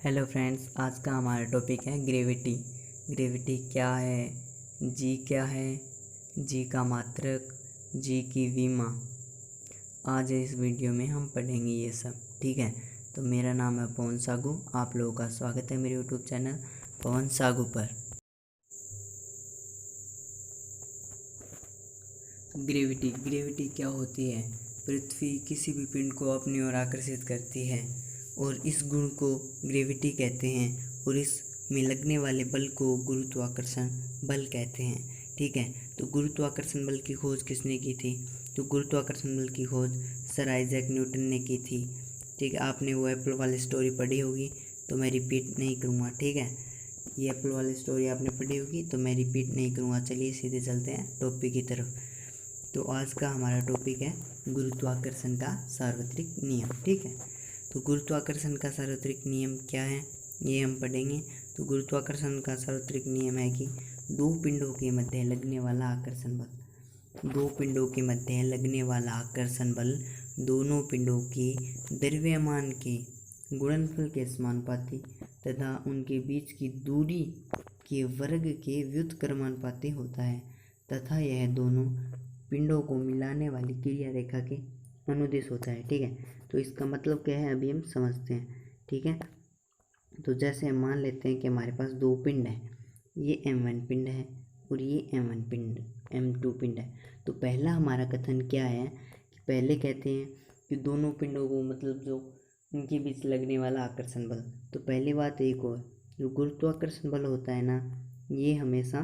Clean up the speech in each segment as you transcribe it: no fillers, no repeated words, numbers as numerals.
Hello friends, आज का हमारा टॉपिक है ग्रेविटी। ग्रेविटी क्या है, जी क्या है, जी का मात्रक, जी की विमा। आज इस वीडियो में हम पढ़ेंगे ये सब, ठीक है। तो मेरा नाम है पवन सागू। आप लोगों का स्वागत है मेरे यूट्यूब चैनल पवन सागू पर। ग्रेविटी क्या होती है? पृथ्वी किसी भी पिंड को अपनी ओर आकर्षित करती है और इस गुण को ग्रेविटी कहते हैं, और इसमें लगने वाले बल को गुरुत्वाकर्षण बल कहते हैं, ठीक है। तो गुरुत्वाकर्षण बल की खोज किसने की थी? तो गुरुत्वाकर्षण बल की खोज सर आइजैक न्यूटन ने की थी, ठीक है। आपने वो एप्पल वाली स्टोरी पढ़ी होगी, तो मैं रिपीट नहीं करूँगा, ठीक है। ये एप्पल वाली स्टोरी आपने पढ़ी होगी, तो मैं रिपीट नहीं करूँगा। चलिए सीधे चलते हैं टॉपिक की तरफ। तो आज का हमारा टॉपिक है गुरुत्वाकर्षण का सार्वत्रिक नियम, ठीक है। तो गुरुत्वाकर्षण का सार्वत्रिक नियम क्या है, ये हम पढ़ेंगे। तो गुरुत्वाकर्षण का सार्वत्रिक नियम है कि दो पिंडों के मध्य लगने वाला आकर्षण बल, दो पिंडों के मध्य लगने वाला आकर्षण बल दोनों पिंडों के द्रव्यमान के गुणनफल के समानुपाती तथा उनके बीच की दूरी के वर्ग के व्युत्क्रमानुपाती होता है, तथा यह दोनों पिंडों को मिलाने वाली क्रिया रेखा के अनुदिश होता है, ठीक है। तो इसका मतलब क्या है, अभी हम समझते हैं, ठीक है। तो जैसे हम मान लेते हैं कि हमारे पास दो पिंड हैं, ये M1 पिंड है और ये M2 पिंड है। तो पहला हमारा कथन क्या है कि पहले कहते हैं कि दोनों पिंडों को, मतलब जो उनके बीच लगने वाला आकर्षण बल। तो पहली बात एक और, जो गुरुत्वाकर्षण बल होता है ना, ये हमेशा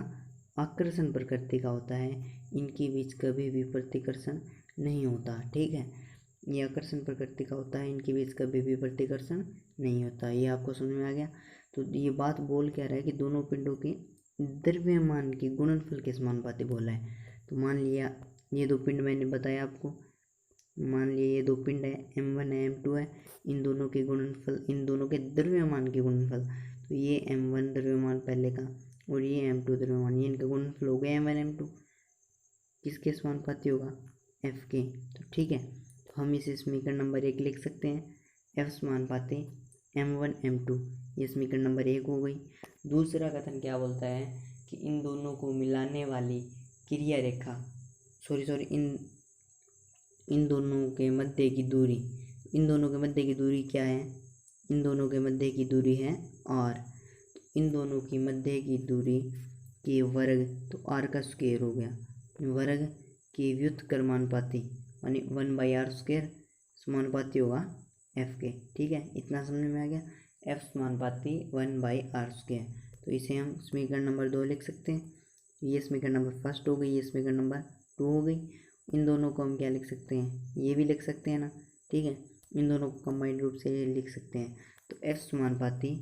आकर्षण प्रकृति का होता है, इनके बीच कभी भी प्रतिकर्षण नहीं होता, ठीक है। ये आकर्षण प्रकृति का होता है, इनके बीच कभी भी प्रतिकर्षण नहीं होता। ये आपको समझ में आ गया। तो ये बात बोल क्या रहा है कि दोनों पिंडों के द्रव्यमान के गुणनफल के समानुपाती बोला है। तो मान लिया ये दो पिंड मैंने बताया आपको, मान लिया ये दो पिंड है, M1 है M2 है, इन दोनों के गुणनफल, इन दोनों के द्रव्यमान के गुणनफल। तो ये M1 द्रव्यमान पहले का और ये M2 द्रव्यमान, ये इनका गुणनफल हो गया M1 M2, किसके समानुपाती होगा? F के। तो ठीक है, तो हम इसे समीकरण नंबर 1 लिख सकते हैं, F समानुपाती M1 M2, ये समीकरण नंबर 1 हो गई। दूसरा कथन क्या बोलता है कि इन दोनों को मिलाने वाली क्रिया रेखा, इन दोनों के मध्य की दूरी, इन दोनों के मध्य की दूरी क्या है? इन दोनों के मध्य की दूरी है R। इन दोनों की मध्य की दूरी के वर्ग, तो R का स्क्वायर हो गया, वर्ग के व्युत्क्रमानुपाती यानी 1/r² समानुपाती होगा F के, ठीक है। इतना समझ में आ गया, F समानुपाती 1/r²। तो इसे हम समीकरण नंबर 2 लिख सकते हैं। ये समीकरण नंबर फर्स्ट हो गई, ये समीकरण नंबर 2 हो गई। इन दोनों को हम क्या लिख सकते हैं, ये भी लिख सकते हैं ना, ठीक है। इन दोनों को कंबाइंड रूप से ये लिख सकते हैं। तो F समानुपाती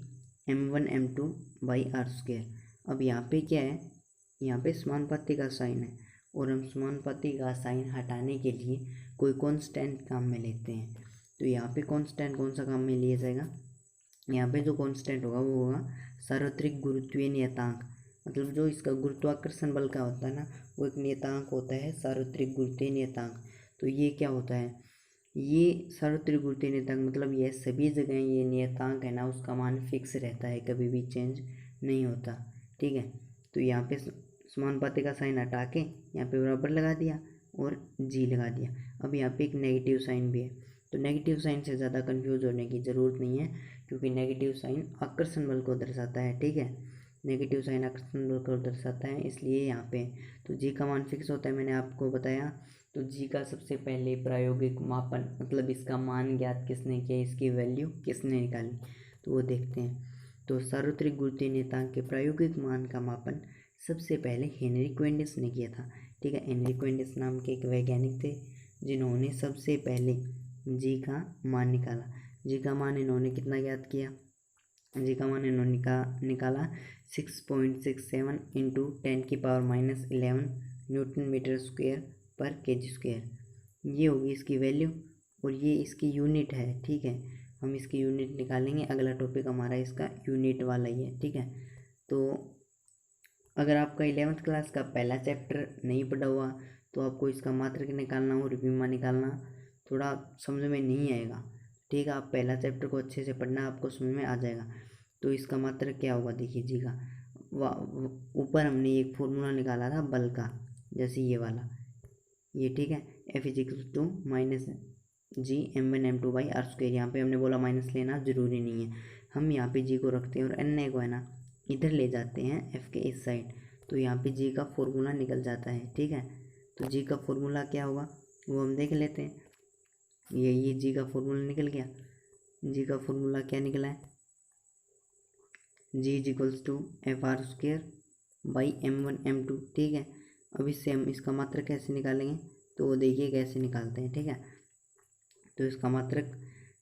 M1 M2/r²। अब यहाँ पे क्या है, यहाँ पे समानुपाती का साइन है, और हम समानुपाती का साइन हटाने के लिए कोई कांस्टेंट काम में लेते हैं। तो यहाँ पे कांस्टेंट कौन सा काम में लिया जाएगा? यहाँ पे जो कांस्टेंट होगा वो होगा सार्वत्रिक गुरुत्वीय नियतांक, मतलब जो इसका गुरुत्वाकर्षण बल का होता है ना, वो एक नियतांक होता है, सार्वत्रिक गुरुत्वीय नियतांक। तो ये क्या होता है, ये सार्वत्रिक गुरुत्वीय नियतांक मतलब ये सभी जगह ये नियतांक है ना, उसका मान फिक्स रहता है, कभी भी चेंज नहीं होता, ठीक है। तो यहाँ पे समानुपाती का साइन हटा के यहाँ पे बराबर लगा दिया और जी लगा दिया। अब यहाँ पे एक नेगेटिव साइन भी है, तो नेगेटिव साइन से ज़्यादा कंफ्यूज होने की ज़रूरत नहीं है, क्योंकि नेगेटिव साइन आकर्षण बल को दर्शाता है, ठीक है। नेगेटिव साइन आकर्षण बल को दर्शाता है, इसलिए यहाँ पे तो जी का मान फिक्स होता है, मैंने आपको बताया। तो जी का सबसे पहले प्रायोगिक मापन, मतलब इसका मान ज्ञात किसने किया, इसकी वैल्यू किसने निकाली, तो वो देखते हैं। तो सार्वत्रिक गुरुत्वीय नियतांक के प्रायोगिक मान का मापन सबसे पहले हेनरी क्वेंडिस ने किया था, ठीक है। हेनरी क्वेंडिस नाम के एक वैज्ञानिक थे, जिन्होंने सबसे पहले जी का मान निकाला। जी का मान इन्होंने कितना ज्ञात किया? जी का मान इन्होंने निकाला 6.67 इंटू 10⁻⁻11 न्यूटन मीटर स्क्वायर पर kg²। ये होगी इसकी वैल्यू, और ये इसकी यूनिट है, ठीक है। हम इसकी यूनिट निकालेंगे, अगला टॉपिक हमारा इसका यूनिट वाला ही है, ठीक है। तो अगर आपका 11th क्लास का पहला चैप्टर नहीं पढ़ा हुआ, तो आपको इसका मात्रक निकालना और विमा निकालना थोड़ा समझ में नहीं आएगा, ठीक है, आप पहला चैप्टर को अच्छे से पढ़ना, आपको समझ में आ जाएगा। तो इसका मात्रक क्या होगा देखिए जी का, ऊपर हमने एक फॉर्मूला निकाला था बल का, जैसे ये वाला, ये ठीक है, F is equal to minus G m1m2/r²। यहाँ पे हमने बोला माइनस लेना ज़रूरी नहीं है, हम यहाँ पे जी को रखते हैं और n को है ना इधर ले जाते हैं F के इस साइड, तो यहाँ पे जी का फॉर्मूला निकल जाता है। ठीक है, तो जी का फॉर्मूला क्या होगा वो हम देख लेते हैं। ये जी का फॉर्मूला निकल गया। जी का फॉर्मूला क्या निकला है, जी इज इक्वल्स टू FR²/m1m2। ठीक है, अब इससे हम इसका मात्रक कैसे निकालेंगे, तो वो देखिए कैसे निकालते हैं। ठीक है, तो इसका मात्रक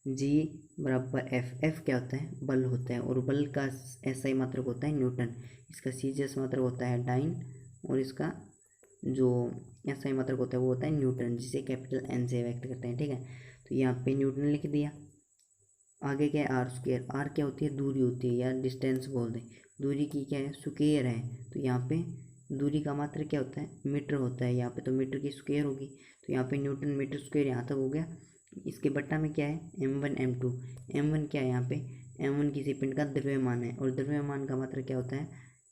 जी बराबर एफ क्या होता है, बल होता है, और बल का एसआई मात्रक होता है न्यूटन, इसका सीजीएस मात्रक होता है डाइन, और इसका जो एसआई मात्रक होता है वो होता है न्यूटन, जिसे कैपिटल एन से व्यक्त करते हैं। ठीक है, तो यहाँ पे न्यूटन लिख दिया। आगे क्या है, R²। आर क्या होती है, दूरी होती है, या डिस्टेंस बोल दें, दूरी की क्या है, स्क्वायर है। तो यहाँ पे दूरी का मात्र क्या होता है, मीटर होता है, यहाँ पे तो मीटर की स्क्वायर होगी, तो यहाँ पे न्यूटन मीटर स्क्वायर यहाँ तक हो गया। इसके बट्टा में क्या है, m1 m2। m1 क्या है यहाँ पे, m1 किसी पिंड का द्रव्यमान है, और द्रव्यमान का मात्रा क्या होता है,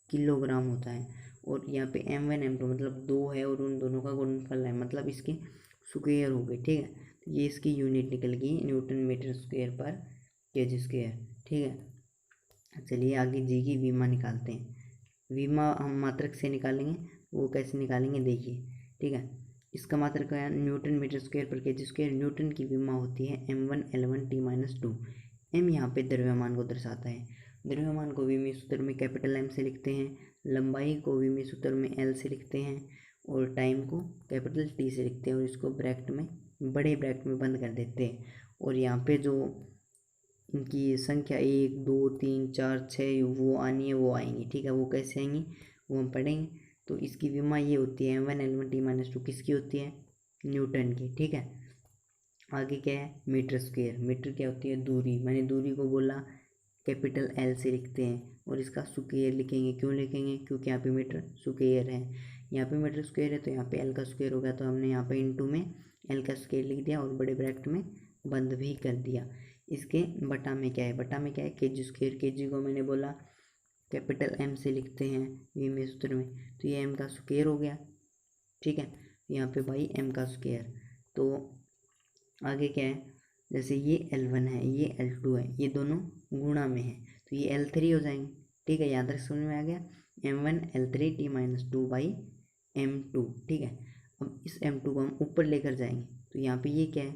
किलोग्राम होता है। और यहाँ पे m1 m2 मतलब 2 है और उन दोनों का गुणनफल है, मतलब इसकी स्क्वायर हो गई। ठीक है, तो ये इसकी यूनिट निकल गई न्यूटन मीटर स्क्वायर पर केजी स्क्वायर। ठीक है, चलिए आगे जी की विमा निकालते हैं। विमा हम मात्रक से निकालेंगे, वो कैसे निकालेंगे देखिए। ठीक है, इसका मात्रक क्या है, न्यूटन मीटर स्क्वायर पर केजी स्क्वायर। न्यूटन की विमा होती है m1L1T-2। m यहाँ पे द्रव्यमान को दर्शाता है, द्रव्यमान को विमीय सूत्र में कैपिटल M से लिखते हैं, लंबाई को विमीय सूत्र में L से लिखते हैं, और टाइम को कैपिटल T से लिखते हैं, और इसको ब्रैकेट में, बड़े ब्रैकेट में बंद कर देते हैं। और यहाँ पे जो इनकी संख्या 1 2 3 4 6 वो आनी है, वो आएंगी। ठीक है, वो कैसे आएंगी वो हम पढ़ेंगे। तो इसकी विमा ये होती है m1L1T-2, किसकी होती है, न्यूटन की। ठीक है, आगे क्या है, मीटर स्क्वायर। मीटर क्या होती है, दूरी, मैंने दूरी को बोला कैपिटल L से लिखते हैं, और इसका स्क्वायर लिखेंगे। क्यों लिखेंगे, क्योंकि यहाँ पे मीटर स्क्वायर है, यहाँ पे मीटर स्क्वायर है, तो यहाँ पे L का स्क्वायर हो गया, तो हमने यहाँ पे इंटू में L का स्क्वायर लिख दिया और बड़े ब्रैकेट में बंद भी कर दिया। इसके बटा में क्या है, बटा में क्या है, केजी स्क्वायर। केजी को मैंने बोला कैपिटल M से लिखते हैं विमीय सूत्र में, तो ये M का स्क्वायर हो गया। ठीक है, यहाँ पे भाई M का स्क्वायर। तो आगे क्या है, जैसे ये L1 है, ये L2 है, ये दोनों गुणा में है, तो ये L3 हो जाएंगे। ठीक है, यहाँ तक समझ में आ गया, m1L3T-2/m2। ठीक है, अब इस m2 को हम ऊपर लेकर जाएंगे, तो यहाँ पे ये क्या है,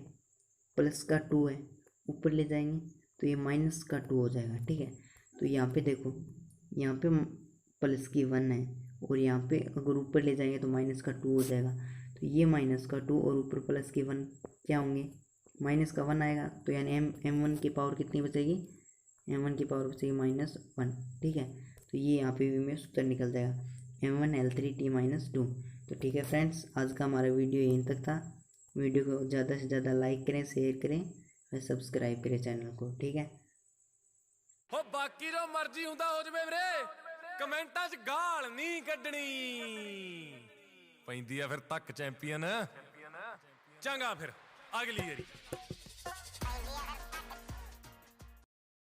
प्लस का 2 है, ऊपर ले जाएंगे तो ये माइनस का 2 हो जाएगा। ठीक है, तो यहाँ पे देखो, यहाँ पे प्लस की 1 है, और यहाँ पे अगर ऊपर ले जाएंगे तो माइनस का 2 हो जाएगा, तो ये माइनस का 2 और ऊपर प्लस की 1 क्या होंगे, माइनस का 1 आएगा, तो यानी m1 की पावर कितनी बचेगी, m1 की पावर बचेगी -1। ठीक है, तो ये यहाँ पे भी में सूत्र निकल जाएगा m1L3T-2। तो ठीक है फ्रेंड्स, आज का हमारा वीडियो यहीं तक था। वीडियो को ज़्यादा से ज़्यादा लाइक करें, शेयर करें और सब्सक्राइब करें चैनल को। ठीक है, हो बाकी जो मर्जी हुंदा हो जवे वीरे, कमेंटां 'ਚ गाल नहीं ਕੱਢਣੀ ਪੈਂਦੀ ਆ ਫਿਰ ਤੱਕ ਚੈਂਪੀਅਨ। ਚੰਗਾ ਫਿਰ ਅਗਲੀ ਵਾਰੀ।